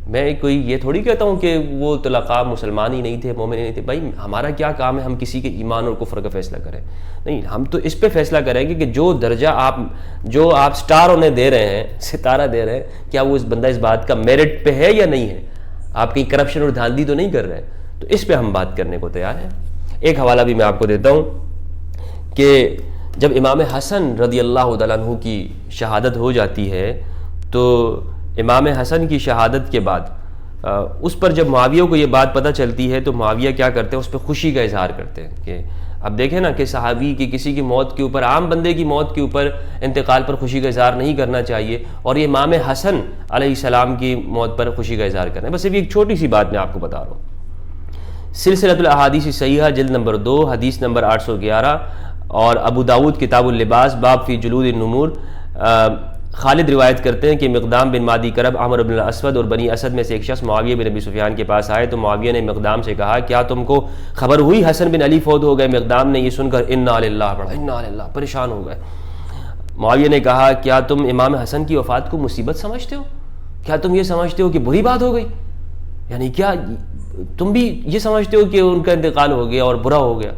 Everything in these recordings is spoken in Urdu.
میں کوئی یہ تھوڑی کہتا ہوں کہ وہ طلقاء مسلمان ہی نہیں تھے، مومن ہی نہیں تھے. بھائی ہمارا کیا کام ہے ہم کسی کے ایمان اور کفر کا فیصلہ کریں؟ نہیں، ہم تو اس پہ فیصلہ کریں گے کہ جو درجہ جو آپ سٹار انہیں دے رہے ہیں، ستارہ دے رہے ہیں، کیا وہ اس بندہ اس بات کا میرٹ پہ ہے یا نہیں ہے؟ آپ کہیں کرپشن اور دھاندلی تو نہیں کر رہے؟ تو اس پہ ہم بات کرنے کو تیار ہیں. ایک حوالہ بھی میں آپ کو دیتا ہوں کہ جب امام حسن رضی اللہ تعالیٰ عنہ کی شہادت ہو جاتی ہے تو امام حسن کی شہادت کے بعد اس پر جب معاویہ کو یہ بات پتہ چلتی ہے تو معاویہ کیا کرتے ہیں؟ اس پہ خوشی کا اظہار کرتے ہیں کہ اب دیکھیں نا کہ صحابی کی کسی کی موت کے اوپر، عام بندے کی موت کے اوپر انتقال پر خوشی کا اظہار نہیں کرنا چاہیے، اور یہ امام حسن علیہ السلام کی موت پر خوشی کا اظہار کرنا ہے. بس صرف ایک چھوٹی سی بات میں آپ کو بتا رہا ہوں. سلسلۃ الاحادیث الصحیحہ جلد نمبر 2 حدیث نمبر 811 اور ابو داؤد کتاب اللباس باب فی جلود النمور، خالد روایت کرتے ہیں کہ مقدام بن مادی کرب، عمر بن الاسود اور بنی اسد میں سے ایک شخص معاویہ بن ابی سفیان کے پاس آئے تو معاویہ نے مقدام سے کہا کیا تم کو خبر ہوئی حسن بن علی فوت ہو گئے؟ مقدام نے یہ سن کر انا للہ پڑھا، انا للہ، پریشان ہو گئے. معاویہ نے کہا کیا تم امام حسن کی وفات کو مصیبت سمجھتے ہو؟ کیا تم یہ سمجھتے ہو کہ بری بات ہو گئی؟ یعنی کیا تم بھی یہ سمجھتے ہو کہ ان کا انتقال ہو گیا اور برا ہو گیا؟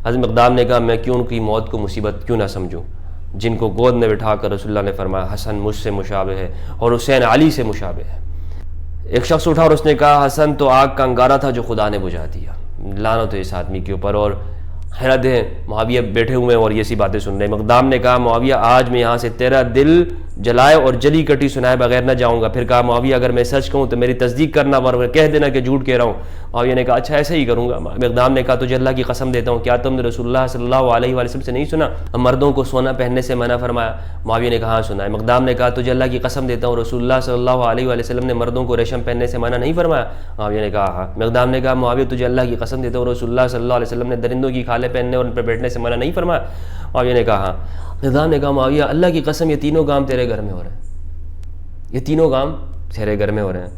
حضرت مقدام نے کہا میں کیوں ان کی موت کو مصیبت کیوں نہ سمجھوں، جن کو گود میں بٹھا کر رسول اللہ نے فرمایا حسن مجھ سے مشابہ ہے اور حسین علی سے مشابہ ہے. ایک شخص اٹھا اور اس نے کہا حسن تو آگ کا انگارہ تھا جو خدا نے بجھا دیا، لعنت ہے اس آدمی کے اوپر. اور حیرت ہے، معاویہ بیٹھے ہوئے ہیں اور یہ سی باتیں سن رہے ہیں. مقدام نے کہا معاویہ آج میں یہاں سے تیرا دل جلائے اور جلی کٹی سنائے بغیر نہ جاؤں گا. پھر کہا معاویہ اگر میں سچ کہوں تو میری تصدیق کرنا ورنہ کہہ دینا کہ جھوٹ کہہ رہا ہوں. معاویہ نے کہا اچھا ایسے ہی کروں گا. مقدام نے کہا تجھے اللہ کی قسم دیتا ہوں کیا تم نے رسول اللہ صلی اللہ علیہ وآلہ وسلم سے نہیں سنا مردوں کو سونا پہننے سے منع فرمایا؟ معاویہ نے کہا ہاں سنا ہے. مقدام نے کہا تجھے اللہ کی قسم دیتا ہوں رسول اللہ صلی اللہ علیہ وآلہ وسلم نے مردوں کو ریشم پہننے سے منع نہیں فرمایا؟ معاویہ نے کہا ہاں. مقدام نے کہا معاویہ تجھے اللہ کی قسم دیتا ہوں رسول اللہ صلی اللہ علیہ وسلم نے درندوں کی کھالیں پہننے اور ان پر بیٹھنے سے منع نہیں فرمایا؟ معاویہ نے کہا ہاں. مقدام نے کہا معاویہ اللہ کی قسم یہ تینوں کام تیرے گھر میں ہو رہے ہیں، یہ تینوں کام تیرے گھر میں ہو رہے ہیں.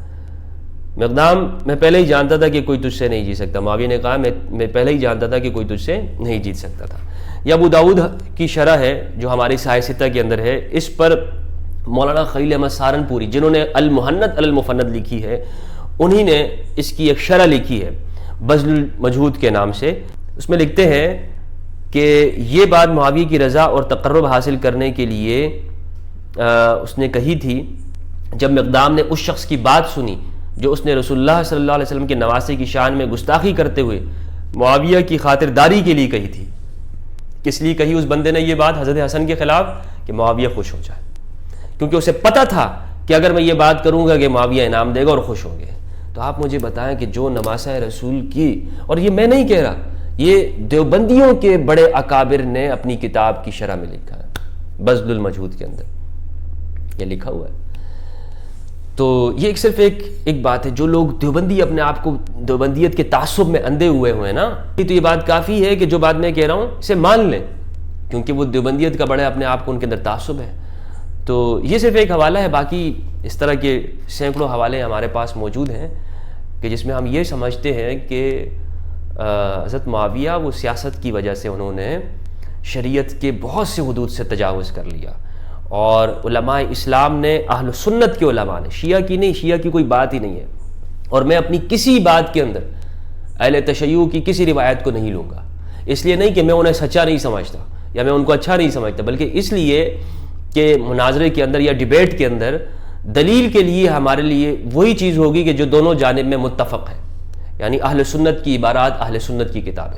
مقدام میں پہلے ہی جانتا تھا کہ کوئی تجھ سے نہیں جیت سکتا. معاویہ نے کہا میں پہلے ہی جانتا تھا کہ کوئی تجھ سے نہیں جیت سکتا تھا. یہ ابو داؤد کی شرح ہے جو ہماری صحیح ستہ کے اندر ہے. اس پر مولانا خلیل احمد سہارنپوری جنہوں نے المحند المفند لکھی ہے انہی نے اس کی ایک شرح لکھی ہے بذل المجہود کے نام سے. اس میں لکھتے ہیں کہ یہ بات معاویہ کی رضا اور تقرب حاصل کرنے کے لیے اس نے کہی تھی جب مقدام نے اس شخص کی بات سنی جو اس نے رسول اللہ صلی اللہ علیہ وسلم کے نواسے کی شان میں گستاخی کرتے ہوئے معاویہ کی خاطرداری کے لیے کہی تھی. کس لیے کہی اس بندے نے یہ بات حضرت حسن کے خلاف؟ کہ معاویہ خوش ہو جائے، کیونکہ اسے پتہ تھا کہ اگر میں یہ بات کروں گا کہ معاویہ انعام دے گا اور خوش ہوں گے. تو آپ مجھے بتائیں کہ جو نواسہ رسول کی، اور یہ میں نہیں کہہ رہا، یہ دیوبندیوں کے بڑے اکابر نے اپنی کتاب کی شرح میں لکھا ہے بذل المجہود کے اندر یہ لکھا ہوا ہے. تو یہ صرف ایک بات ہے. جو لوگ دیوبندی اپنے آپ کو دیوبندیت کے تعصب میں اندھے ہوئے ہیں نا، تو یہ بات کافی ہے کہ جو بات میں کہہ رہا ہوں اسے مان لیں، کیونکہ وہ دیوبندیت کا بڑے اپنے آپ کو ان کے اندر تعصب ہے. تو یہ صرف ایک حوالہ ہے، باقی اس طرح کے سینکڑوں حوالے ہمارے پاس موجود ہیں کہ جس میں ہم یہ سمجھتے ہیں کہ حضرت معاویہ وہ سیاست کی وجہ سے انہوں نے شریعت کے بہت سے حدود سے تجاوز کر لیا، اور علماء اسلام نے، اہل سنت کے علماء نے، شیعہ کی نہیں، شیعہ کی کوئی بات ہی نہیں ہے. اور میں اپنی کسی بات کے اندر اہل تشیع کی کسی روایت کو نہیں لوں گا، اس لیے نہیں کہ میں انہیں سچا نہیں سمجھتا یا میں ان کو اچھا نہیں سمجھتا، بلکہ اس لیے کہ مناظرے کے اندر یا ڈیبیٹ کے اندر دلیل کے لیے ہمارے لیے وہی چیز ہوگی کہ جو دونوں جانب میں متفق ہے. یعنی اہل سنت کی عبارات، اہل سنت کی کتابیں،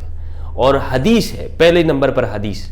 اور حدیث ہے پہلے نمبر پر حدیث.